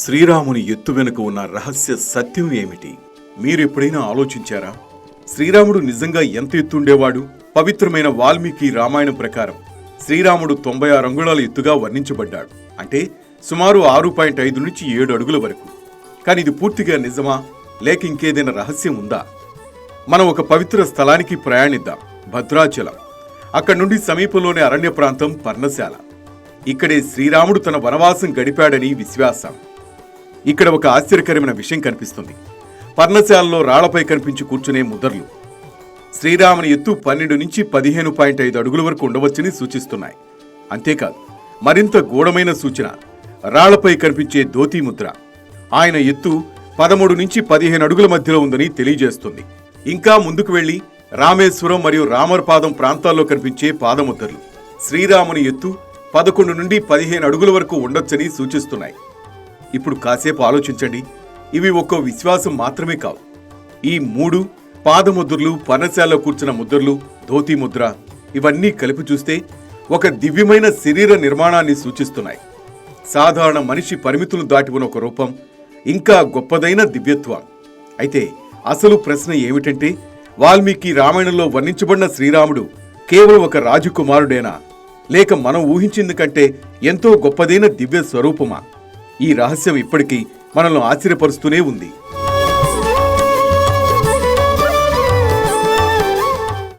శ్రీరాముని ఎత్తు వెనుక ఉన్న రహస్య సత్యం ఏమిటి? మీరెప్పుడైనా ఆలోచించారా? శ్రీరాముడు నిజంగా ఎంత ఎత్తుండేవాడు? పవిత్రమైన వాల్మీకి రామాయణం ప్రకారం శ్రీరాముడు 96 అంగుళాల ఎత్తుగా వర్ణించబడ్డాడు. అంటే సుమారు 6.5 నుంచి 7 అడుగుల వరకు. కానీ ఇది పూర్తిగా నిజమా, లేక ఇంకేదైనా రహస్యం ఉందా? మనం ఒక పవిత్ర స్థలానికి ప్రయాణిద్దాం, భద్రాచలం. అక్కడి నుండి సమీపంలోని అరణ్య ప్రాంతం పర్ణశాల. ఇక్కడే శ్రీరాముడు తన వనవాసం గడిపాడని విశ్వాసం. ఇక్కడ ఒక ఆశ్చర్యకరమైన విషయం కనిపిస్తుంది. పర్ణశాలలో రాళ్లపై కనిపించి కూర్చునే ముద్రలు శ్రీరాముని ఎత్తు 12 నుంచి 15.5 అడుగుల వరకు ఉండవచ్చని సూచిస్తున్నాయి. అంతేకాదు, మరింత గూఢమైన సూచన రాళ్లపై కనిపించే ధోతి ముద్ర. ఆయన ఎత్తు 13 నుంచి 15 అడుగుల మధ్యలో ఉందని తెలియజేస్తుంది. ఇంకా ముందుకు వెళ్లి రామేశ్వరం మరియు రామర్పాదం ప్రాంతాల్లో కనిపించే పాదముద్రలు శ్రీరాముని ఎత్తు 11 నుండి 15 అడుగుల వరకు ఉండొచ్చని సూచిస్తున్నాయి. ఇప్పుడు కాసేపు ఆలోచించండి. ఇవి ఒక్కో విశ్వాసం మాత్రమే కావు. ఈ 3 పాదముద్రలు, పర్ణశాలలో కూర్చున్న ముద్రలు, ధోతి ముద్ర, ఇవన్నీ కలిపి చూస్తే ఒక దివ్యమైన శరీర నిర్మాణాన్ని సూచిస్తున్నాయి. సాధారణ మనిషి పరిమితులు దాటి ఉన్న ఒక రూపం, ఇంకా గొప్పదైన దివ్యత్వం. అయితే అసలు ప్రశ్న ఏమిటంటే, వాల్మీకి రామాయణంలో వర్ణించబడిన శ్రీరాముడు కేవలం ఒక రాజకుమారుడేనా, లేక మనం ఊహించింది కంటే ఎంతో గొప్పదైన దివ్య స్వరూపమా? ఈ రహస్యం ఇప్పటికీ మనల్ని ఆశ్చర్యపరుస్తూనే ఉంది.